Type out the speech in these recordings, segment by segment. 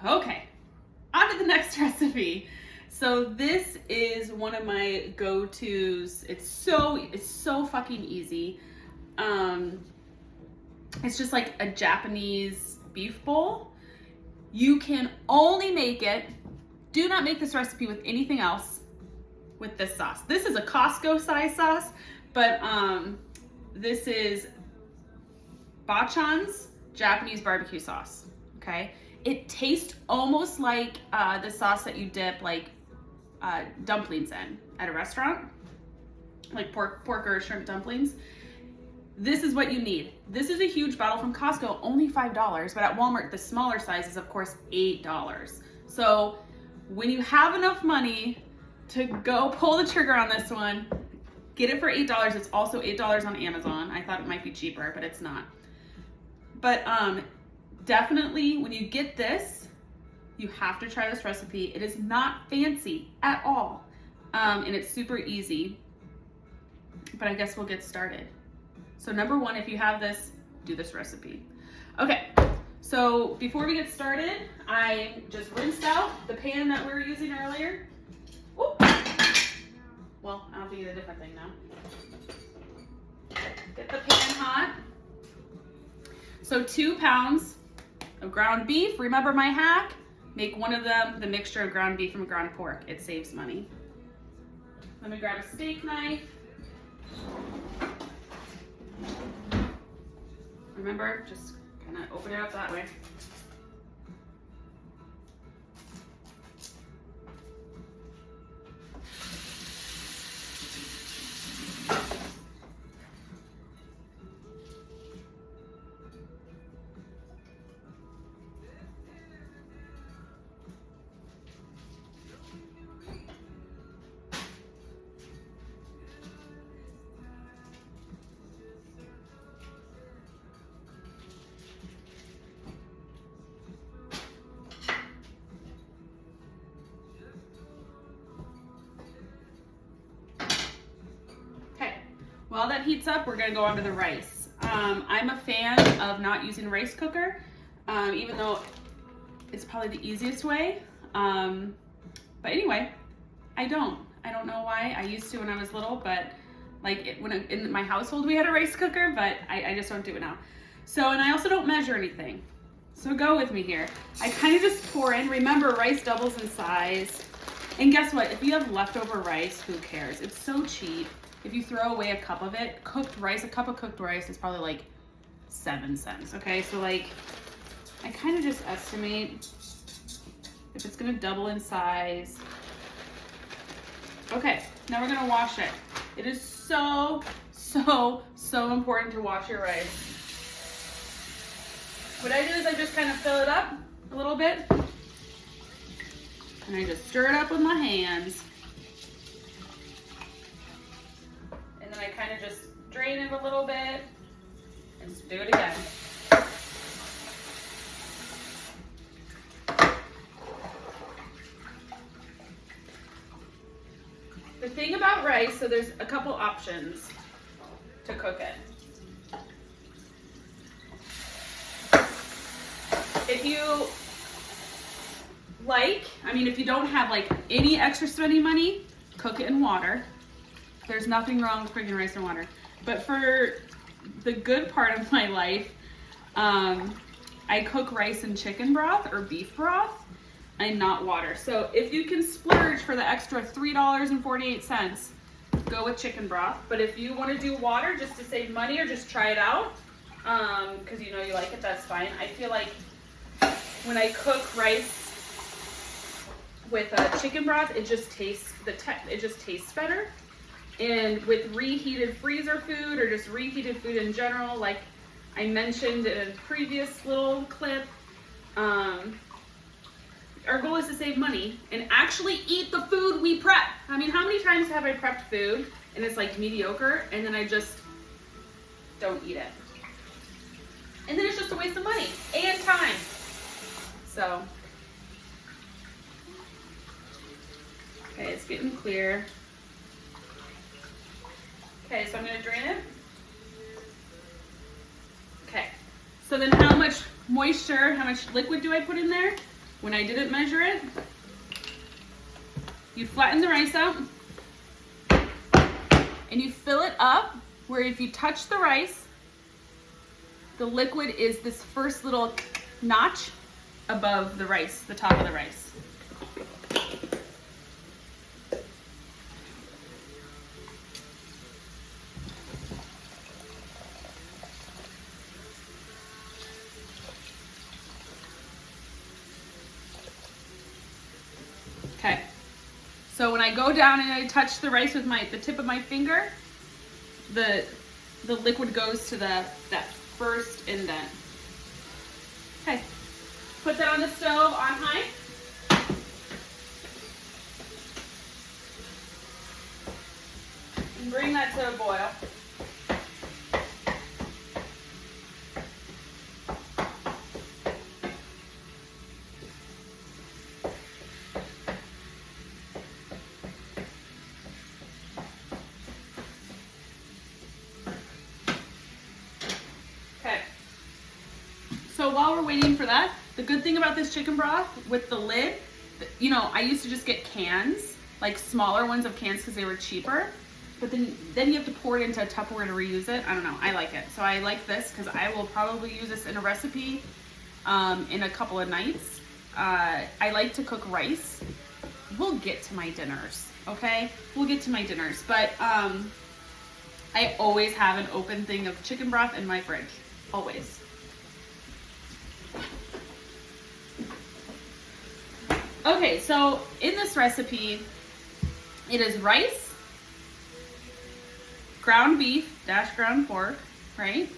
Okay, on to the next recipe. So this is one of my go-tos. It's so fucking easy. It's just like a Japanese beef bowl. You can only make it, do not make this recipe with anything else, with this sauce. This is a Costco size sauce, but this is Bachan's Japanese barbecue sauce, okay? It tastes almost like the sauce that you dip like dumplings in at a restaurant, like pork or shrimp dumplings. This is what you need. This is a huge bottle from Costco, only $5, but at Walmart, the smaller size is of course $8. So when you have enough money to go pull the trigger on this one, get it for $8. It's also $8 on Amazon. I thought it might be cheaper, but it's not. But definitely when you get this, you have to try this recipe. It is not fancy at all. And it's super easy, but I guess we'll get started. So number one, if you have this, do this recipe. Okay, so before we get started, I just rinsed out the pan that we were using earlier. Whoop. Well, I'll do a different thing now. Get the pan hot. So 2 pounds of ground beef. Remember my hack? Make one of them the mixture of ground beef and ground pork. It saves money. Let me grab a steak knife. Remember, just kind of open it up that way. While that heats up, we're gonna go on to the rice. I'm a fan of not using rice cooker, even though it's probably the easiest way. But anyway, I don't know why. I used to when I was little, but like in my household we had a rice cooker, but I just don't do it now. So, and I also don't measure anything. So go with me here. I kind of just pour in. Remember, rice doubles in size. And guess what? If you have leftover rice, who cares? It's so cheap. If you throw away a cup of it, cooked rice, a cup of cooked rice is probably like 7 cents, okay? So like, I kind of just estimate if it's gonna double in size. Okay, now we're gonna wash it. It is so important to wash your rice. What I do is I just kind of fill it up a little bit, and I just stir it up with my hands. And then I kind of just drain it a little bit and just do it again. The thing about rice, so there's a couple options to cook it. If you like, if you don't have like any extra spending money, cook it in water. There's nothing wrong with cooking rice in water. But for the good part of my life, I cook rice in chicken broth or beef broth and not water. So if you can splurge for the extra $3.48, go with chicken broth. But if you want to do water just to save money or just try it out, because you know you like it, that's fine. I feel like when I cook rice with chicken broth, it just tastes better. And with reheated freezer food or just reheated food in general, like I mentioned in a previous little clip, our goal is to save money and actually eat the food we prep. How many times have I prepped food and it's like mediocre and then I just don't eat it? And then it's just a waste of money and time. So, okay, it's getting clear. Okay, so I'm gonna drain it. Okay, so then how much moisture, how much liquid do I put in there? when I didn't measure it, you flatten the rice out and you fill it up where if you touch the rice, the liquid is this first little notch above the rice, the top of the rice. Okay, so when I go down and I touch the rice with the tip of my finger, the liquid goes to that first indent. Okay, put that on the stove on high. And bring that to a boil. So while we're waiting for that, the good thing about this chicken broth with the lid, you know, I used to just get cans, like smaller ones of cans because they were cheaper. But then you have to pour it into a Tupperware to reuse it. I don't know, I like it. So I like this because I will probably use this in a recipe in a couple of nights. I like to cook rice. We'll get to my dinners, okay? We'll get to my dinners. But I always have an open thing of chicken broth in my fridge, always. Okay, so in this recipe, it is rice, ground beef, ground pork, right?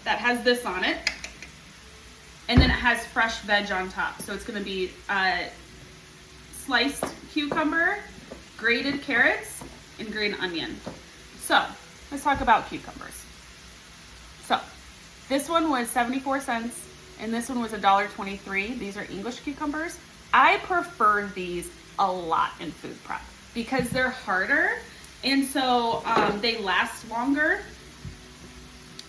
That has this on it. And then it has fresh veg on top. So it's gonna be sliced cucumber, grated carrots, and green onion. So let's talk about cucumbers. So this one was 74 cents. And this one was $1.23. These are English cucumbers. I prefer these a lot in food prep because they're harder and so they last longer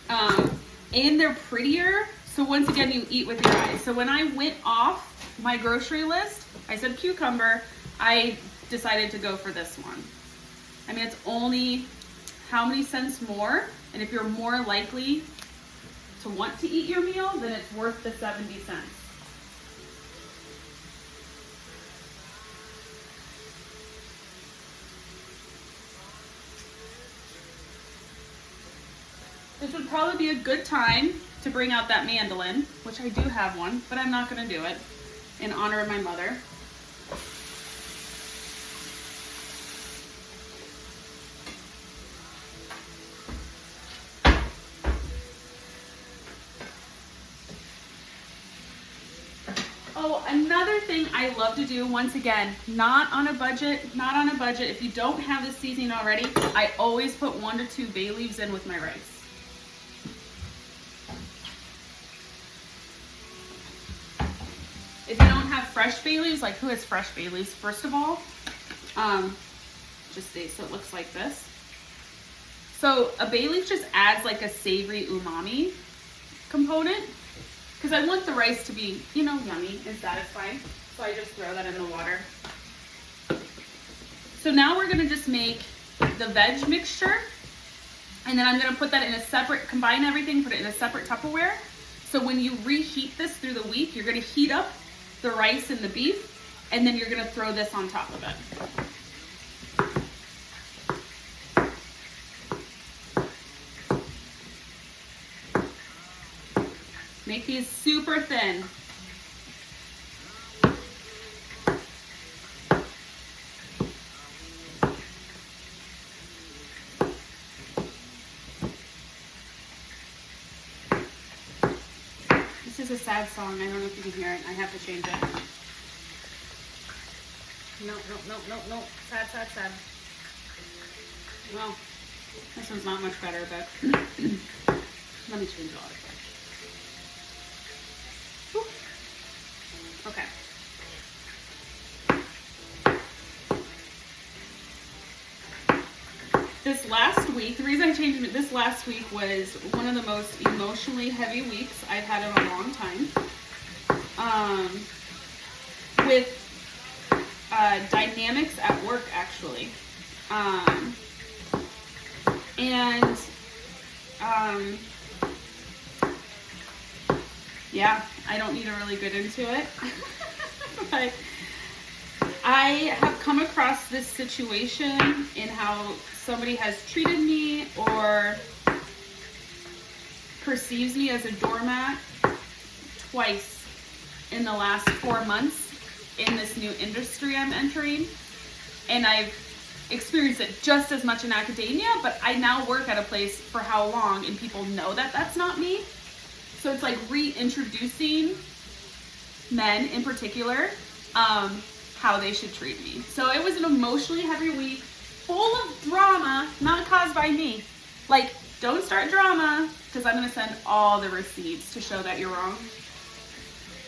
and they're prettier. So once again, you eat with your eyes. So when I went off my grocery list, I said cucumber, I decided to go for this one. I mean, it's only how many cents more? And if you're more likely to want to eat your meal, then it's worth the 70 cents. This would probably be a good time to bring out that mandolin, which I do have one, but I'm not gonna do it in honor of my mother. Oh, another thing I love to do, once again, not on a budget. If you don't have the seasoning already, I always put 1 to 2 bay leaves in with my rice. If you don't have fresh bay leaves, like who has fresh bay leaves, first of all, just so it looks like this. So a bay leaf just adds like a savory umami component. Because I want the rice to be, you know, yummy and satisfying. So I just throw that in the water. So now we're gonna just make the veg mixture. And then I'm gonna put that in a separate, combine everything, put it in a separate Tupperware. So when you reheat this through the week, you're gonna heat up the rice and the beef, and then you're gonna throw this on top of it. Make these super thin. This is a sad song. I don't know if you can hear it. I have to change it. No. Sad. Well, this one's not much better, but let me change it all. Okay. This last week, the reason I changed it, this last week was one of the most emotionally heavy weeks I've had in a long time. with dynamics at work, actually. Yeah, I don't need to really get into it. But I have come across this situation in how somebody has treated me or perceives me as a doormat twice in the last 4 months in this new industry I'm entering. And I've experienced it just as much in academia, but I now work at a place for how long, and people know that that's not me. So it's like reintroducing men in particular, how they should treat me. So it was an emotionally heavy week, full of drama, not caused by me. Like, don't start drama, because I'm going to send all the receipts to show that you're wrong.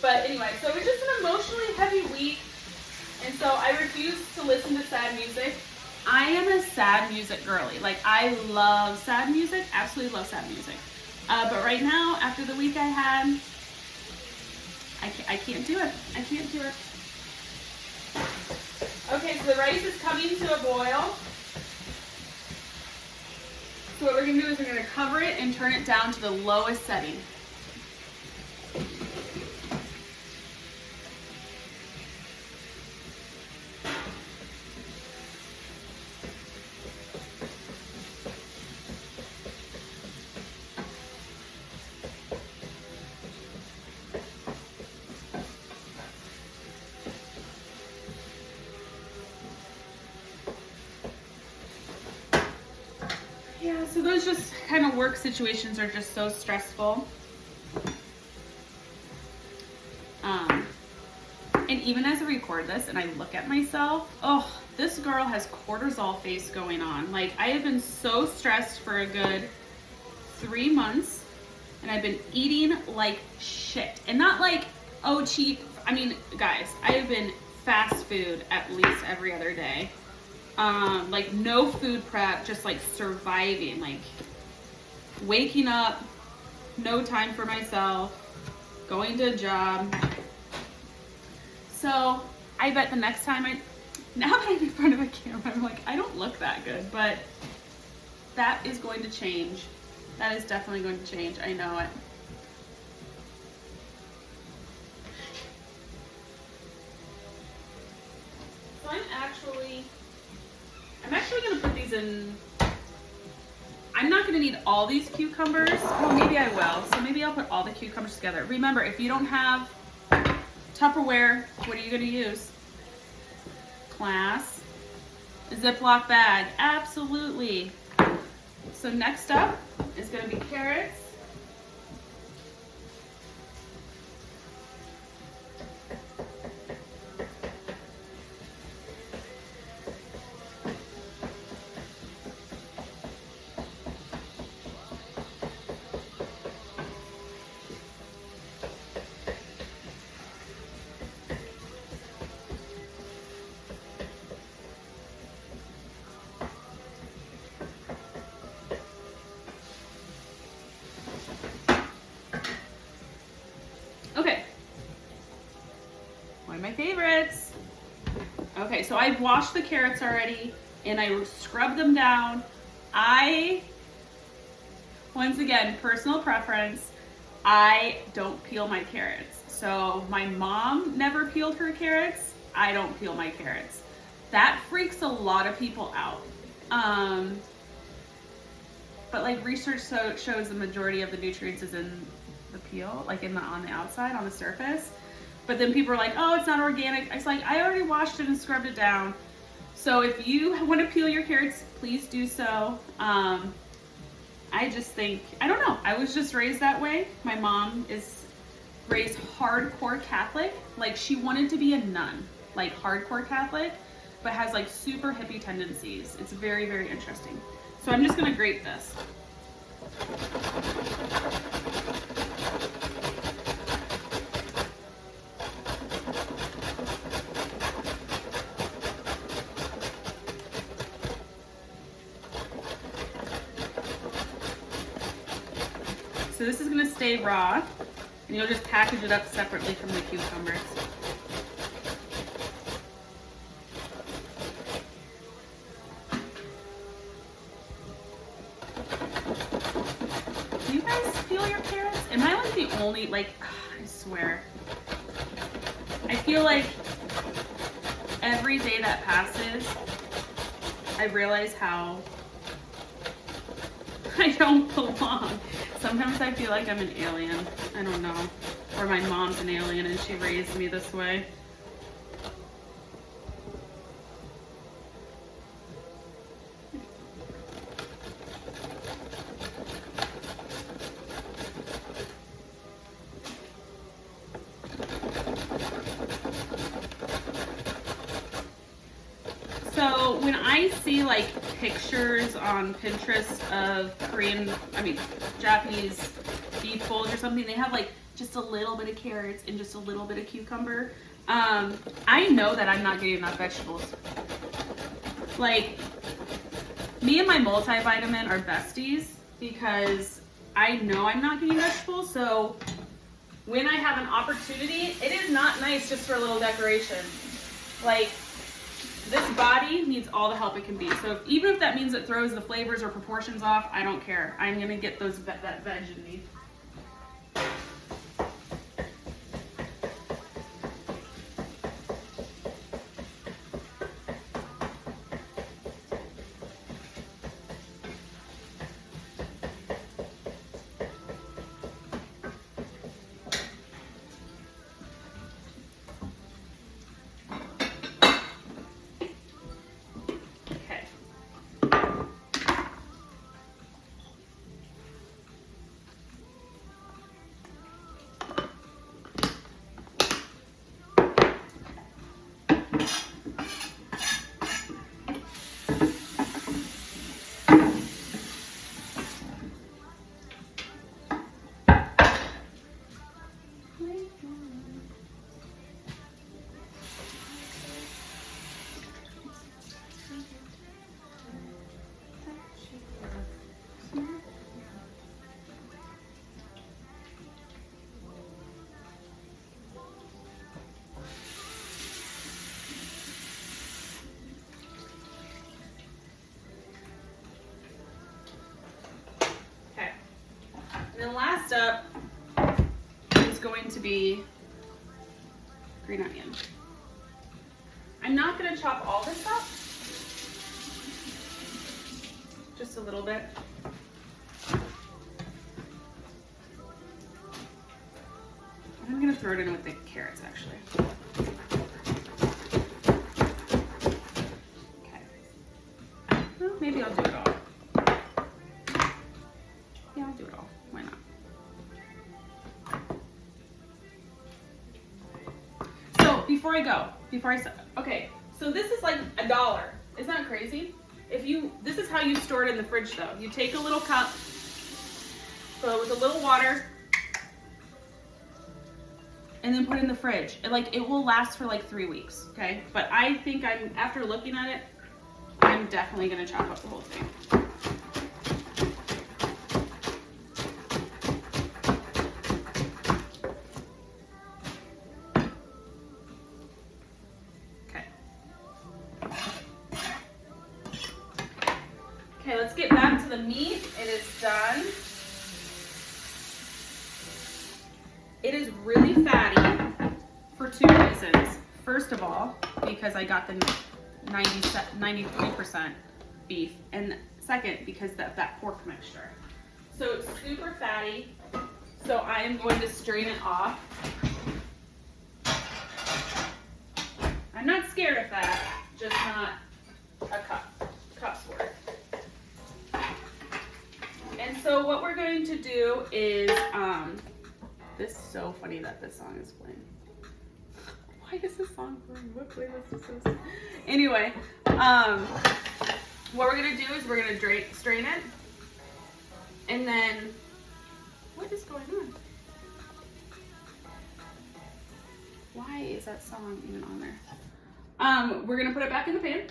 But anyway, so it was just an emotionally heavy week, and so I refused to listen to sad music. I am a sad music girly. Like, I love sad music, absolutely love sad music. But right now, after the week I had, I can't do it. I can't do it. Okay, so the rice is coming to a boil. So what we're going to do is we're going to cover it and turn it down to the lowest setting. Yeah, so those just kind of work situations are just so stressful. And even as I record this and I look at myself, oh, this girl has cortisol face going on. Like, I have been so stressed for a good 3 months, and I've been eating like shit. And not like, oh, cheap. I mean, guys, I have been fast food at least every other day. Like no food prep, just like surviving, like waking up, no time for myself, going to a job. So I bet the next time now that I'm in front of a camera, I'm like, I don't look that good, but that is going to change. That is definitely going to change. I know it. So I'm actually going to put these in. I'm not going to need all these cucumbers. Well, maybe I will. So maybe I'll put all the cucumbers together. Remember, if you don't have Tupperware, what are you going to use? Class. A Ziploc bag. Absolutely. So next up is going to be carrots. Okay, one of my favorites. Okay, so I've washed the carrots already and I scrubbed them down. Once again, personal preference, I don't peel my carrots. So my mom never peeled her carrots. I don't peel my carrots. That freaks a lot of people out. But like research shows the majority of the nutrients is in the peel, like on the outside, on the surface. But then people are like, oh, it's not organic. It's like, I already washed it and scrubbed it down. So if you want to peel your carrots, please do so. I just think, I don't know, I was just raised that way. My mom is raised hardcore Catholic. Like, she wanted to be a nun, like hardcore Catholic, but has like super hippie tendencies. It's very, very interesting. So I'm just gonna grate this. So this is gonna stay raw And you'll just package it up separately from the cucumbers. Do you guys peel your carrots? Am I like the only, like, I swear. I feel like every day that passes, I realize how I don't belong. Sometimes I feel like I'm an alien. I don't know. Or my mom's an alien and she raised me this way. So when I see like pictures on Pinterest of Japanese beef bowls or something, they have like just a little bit of carrots and just a little bit of cucumber. I know that I'm not getting enough vegetables. Like, me and my multivitamin are besties because I know I'm not getting vegetables. So when I have an opportunity, it is not nice just for a little decoration. Like, this body needs all the help it can be. So even if that means it throws the flavors or proportions off, I don't care. I'm gonna get that veg in me. And then last up is going to be green onion. I'm not going to chop all this up, just a little bit. I'm going to throw it in with the carrots actually. Okay. Well, maybe I'll do it all. Yeah, I'll do it all. Why not? So before I say, okay, so this is like $1. Isn't that crazy? This is how you store it in the fridge though. You take a little cup, fill it with a little water, and then put it in the fridge. It will last for like 3 weeks, okay? But I think after looking at it, I'm definitely gonna chop up the whole thing. Okay, let's get back to the meat. It is done. It is really fatty for 2 reasons. First of all, because I got the 93% beef, and second, because of that pork mixture. So it's super fatty, so I am going to strain it off. I'm not scared of that, just not a cup's worth. And so what we're going to do is, this is so funny that this song is playing. Why is this song playing? What playlist is this? Anyway, what we're gonna do is we're gonna strain it, and then, what is going on? Why is that song even on there? We're gonna put it back in the pan.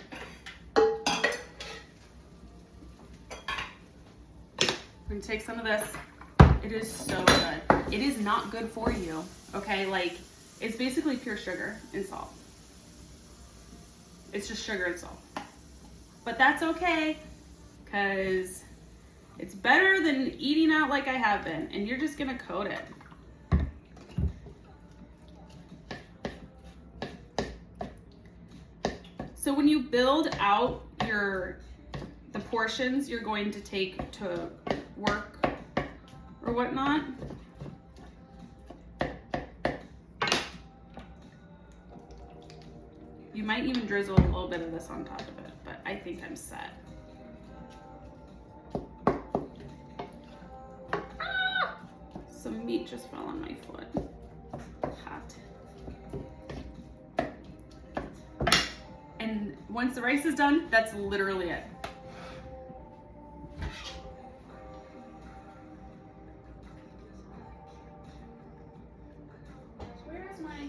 I'm gonna take some of this, It is so good. It is not good for you, okay? Like, it's basically pure sugar and salt. It's just sugar and salt. But that's okay, because it's better than eating out like I have been. And you're just gonna coat it. So when you build out the portions you're going to take to work or whatnot, you might even drizzle a little bit of this on top of it, but I think I'm set. Ah! Some meat just fell on my foot. Hot. And once the rice is done, that's literally it. Where is my...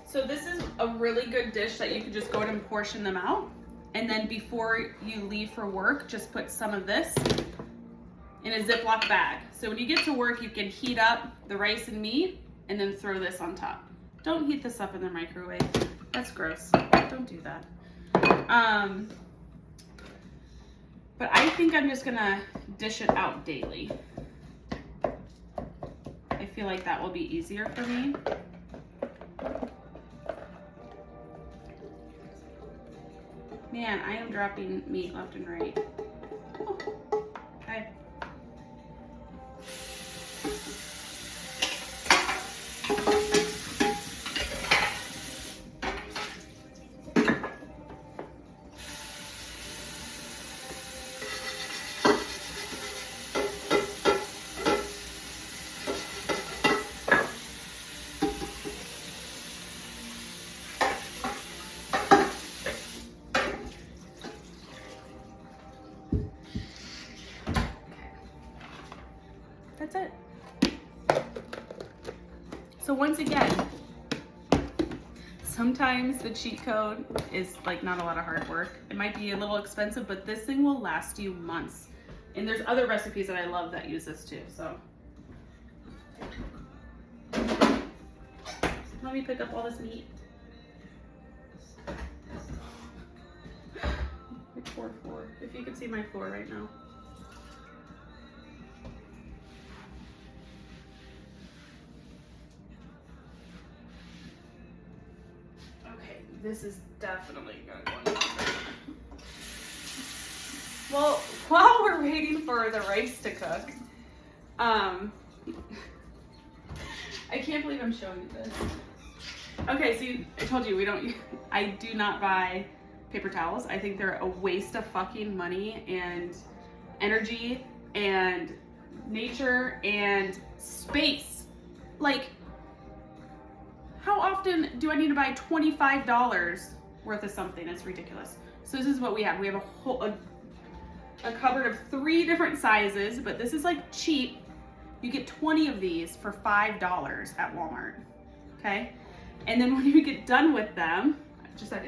So this is a really good dish that you can just go ahead and portion them out. And then before you leave for work, just put some of this in a Ziploc bag. So when you get to work, you can heat up the rice and meat and then throw this on top. Don't heat this up in the microwave. That's gross. Don't do that. But I think I'm just gonna dish it out daily. I feel like that will be easier for me. Man, I am dropping meat left and right. Oh, okay. That's it. So once again, sometimes the cheat code is like not a lot of hard work. It might be a little expensive, but this thing will last you months. And there's other recipes that I love that use this too, so. Let me pick up all this meat. My poor floor. If you could see my floor right now. This is definitely gonna go in the oven. Well, while we're waiting for the rice to cook, I can't believe I'm showing you this. Okay, see, I told you I do not buy paper towels. I think they're a waste of fucking money and energy and nature and space. Like, how often do I need to buy $25 worth of something? It's ridiculous. So this is what we have. We have a cupboard of 3 different sizes, but this is like cheap. You get 20 of these for $5 at Walmart, okay? And then when you get done with them, just like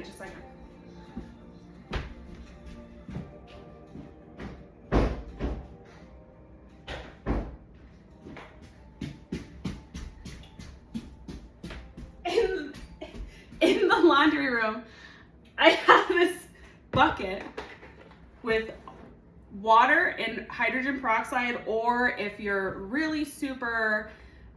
in the laundry room, I have this bucket with water and hydrogen peroxide, or if you're really super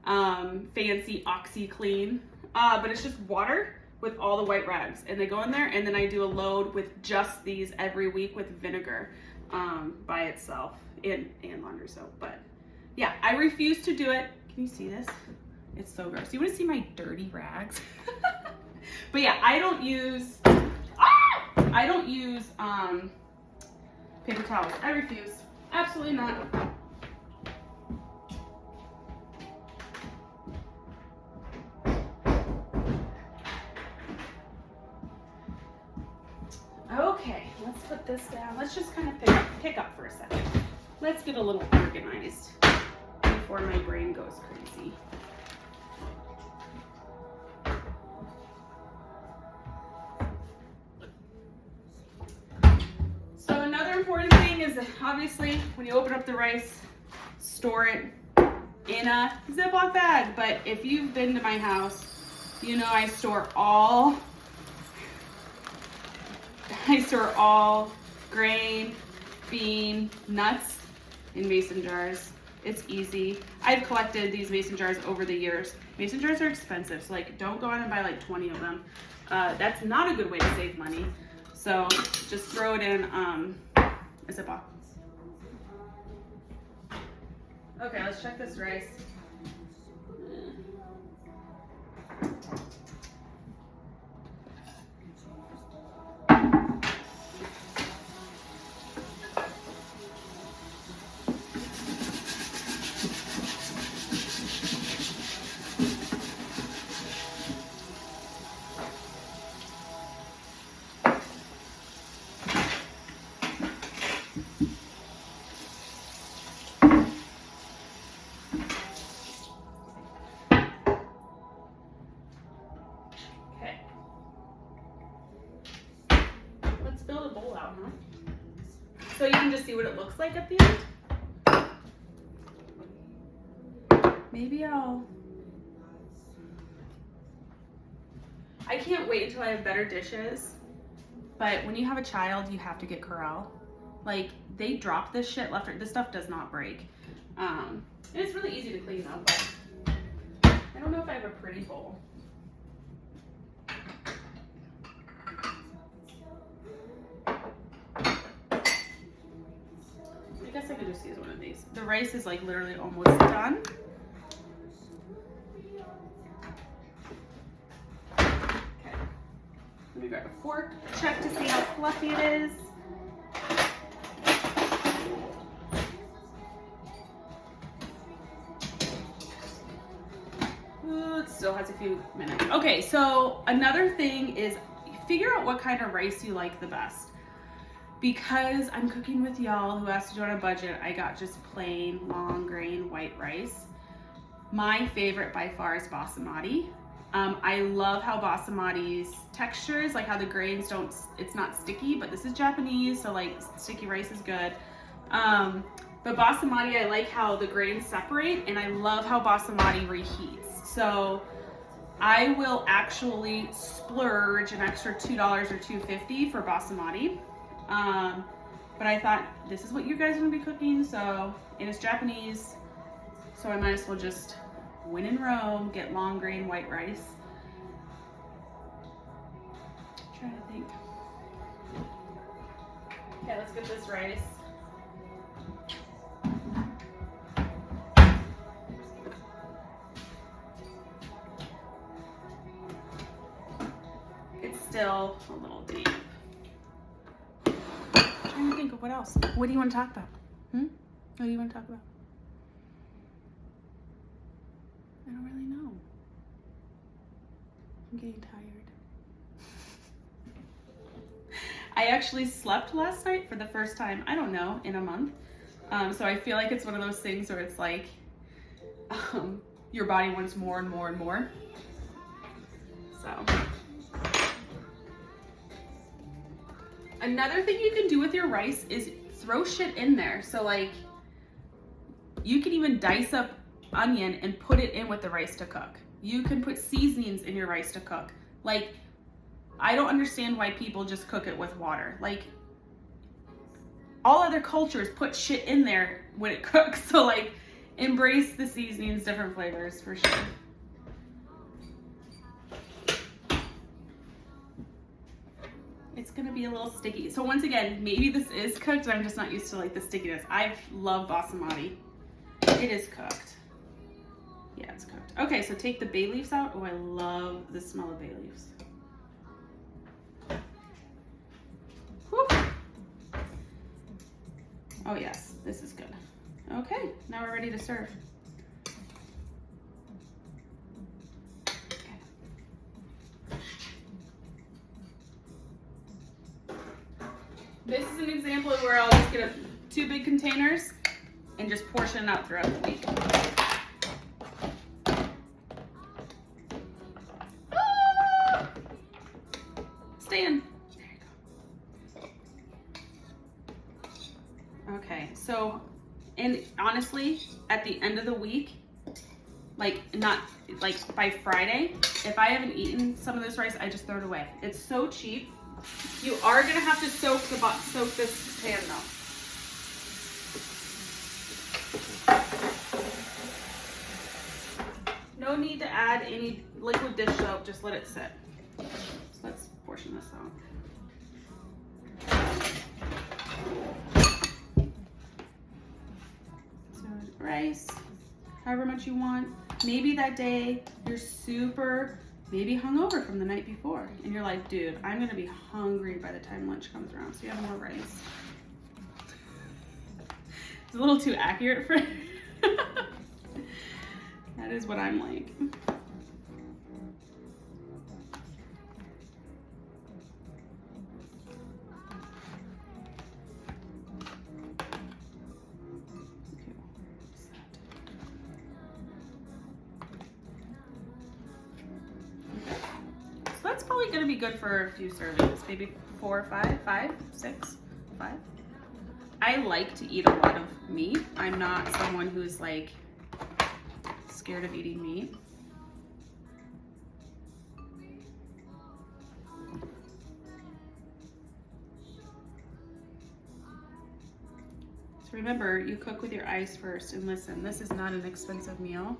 fancy, OxyClean, but it's just water with all the white rags, and they go in there, and then I do a load with just these every week with vinegar by itself and laundry soap. But yeah, I refuse to do it. Can you see this? It's so gross. You want to see my dirty rags? But yeah, I don't use paper towels. I refuse. Absolutely not. Okay, let's put this down. Let's just kind of pick up for a second. Let's get a little organized before my brain goes crazy. is obviously when you open up the rice, store it in a Ziploc bag. But if you've been to my house, you know I store all grain, bean, nuts in mason jars. It's easy. I've collected these mason jars over the years. Mason jars are expensive, so like don't go out and buy like 20 of them. That's not a good way to save money. So just throw it in a Ziploc. Okay, let's check this rice. Build a bowl out, huh? So you can just see what it looks like at the end. Maybe I can't wait until I have better dishes, but when you have a child, you have to get Corelle. Like, they drop this shit left. This stuff does not break. And it's really easy to clean up, but I don't know if I have a pretty bowl. I guess I could just use one of these. The rice is like literally almost done. Okay. Let me grab a fork, check to see how fluffy it is. Ooh, it still has a few minutes. Okay, so another thing is figure out what kind of rice you like the best. Because I'm cooking with y'all who has to do on a budget, I got just plain long grain white rice. My favorite by far is basmati. I love how basmati's texture is, like how the grains it's not sticky, but this is Japanese, so like sticky rice is good. But basmati, I like how the grains separate, and I love how basmati reheats. So I will actually splurge an extra $2 or $2.50 for basmati. But I thought this is what you guys are gonna be cooking, so, and it's Japanese, so I might as well just win in Rome, get long grain white rice. I'm trying to think. Okay, let's get this rice. It's still a little deep. I'm trying to think of what else. What do you want to talk about? What do you want to talk about? I don't really know. I'm getting tired. I actually slept last night for the first time, I don't know, in a month. So I feel like it's one of those things where it's like your body wants more and more and more. So. Another thing you can do with your rice is throw shit in there. So like, you can even dice up onion and put it in with the rice to cook. You can put seasonings in your rice to cook. Like, I don't understand why people just cook it with water. Like, all other cultures put shit in there when it cooks. So like, embrace the seasonings, different flavors for sure. It's gonna be a little sticky. So once again, maybe this is cooked and I'm just not used to like the stickiness. I love basmati. It is cooked. Yeah, it's cooked. Okay, so take the bay leaves out. Oh, I love the smell of bay leaves. Whew. Oh yes, this is good. Okay, now we're ready to serve. This is an example of where I'll just get 2 big containers and just portion it out throughout the week. Ah! Stay in. There you So, and honestly, at the end of the week, like not like by Friday, if I haven't eaten some of this rice, I just throw it away. It's so cheap. You are gonna have to soak this pan though. No need to add any liquid dish soap, just let it sit. So let's portion this out. So rice, however much you want. Maybe that day you're super maybe hungover from the night before and you're like, dude, I'm gonna be hungry by the time lunch comes around, so you have more rice. It's a little too accurate for that is what I'm like. So that's probably gonna be good for a few servings, maybe 4 or 5, 6, 5. I like to eat a lot of meat. I'm not someone who's like scared of eating meat. So remember, you cook with your eyes first, and listen, this is not an expensive meal.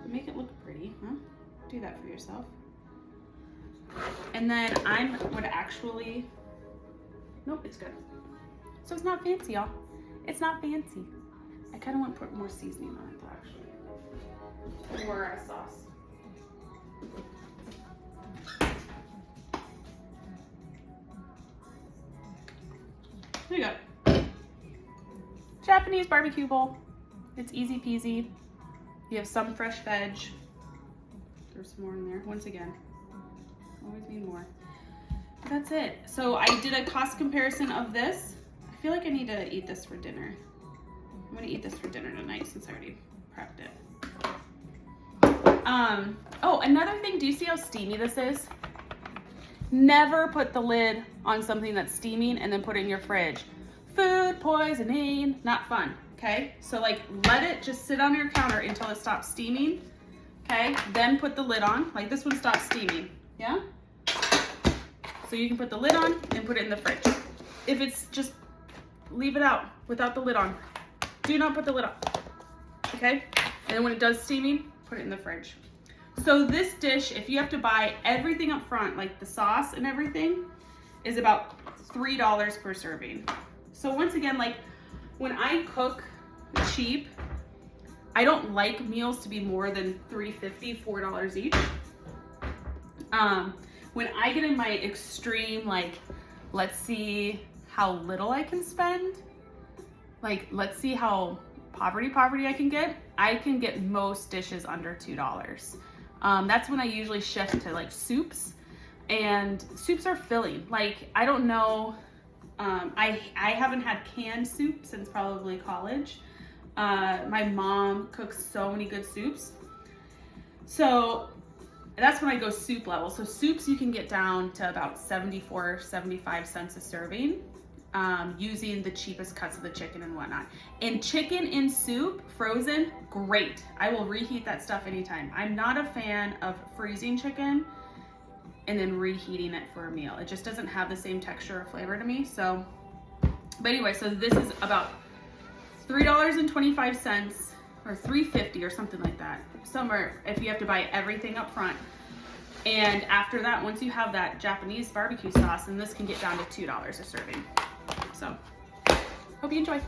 But make it look pretty, huh? Do that for yourself. And then I would actually, nope, it's good. So it's not fancy, y'all. It's not fancy. I kind of want to put more seasoning on it though, actually. More sauce. There you go. Japanese barbecue bowl. It's easy peasy. You have some fresh veg. There's some more in there. Once again, always need more. But that's it. So I did a cost comparison of this. I feel like I need to eat this for dinner. I'm gonna eat this for dinner tonight since I already prepped it. Oh, another thing, do you see how steamy this is? Never put the lid on something that's steaming and then put it in your fridge. Food poisoning, not fun, okay? So like let it just sit on your counter until it stops steaming, okay? Then put the lid on, like this one stops steaming, yeah? So you can put the lid on and put it in the fridge. If it's just, leave it out without the lid on. Do not put the lid on, okay? And then when it does steaming, put it in the fridge. So this dish, if you have to buy everything up front, like the sauce and everything, is about $3 per serving. So once again, like when I cook cheap, I don't like meals to be more than $3.50, $4 each. When I get in my extreme, like, let's see how little I can spend, like, let's see how poverty I can get most dishes under $2. That's when I usually shift to like soups, and soups are filling. Like, I don't know, I haven't had canned soup since probably college. My mom cooks so many good soups. So that's when I go soup level. So soups you can get down to about 74, 75 cents a serving, using the cheapest cuts of the chicken and whatnot. And chicken in soup, frozen, great. I will reheat that stuff anytime. I'm not a fan of freezing chicken and then reheating it for a meal. It just doesn't have the same texture or flavor to me. So, but anyway, so this is about $3.25 or $3.50 or something like that. Somewhere if you have to buy everything up front. And after that, once you have that Japanese barbecue sauce, then this can get down to $2 a serving. So, hope you enjoy.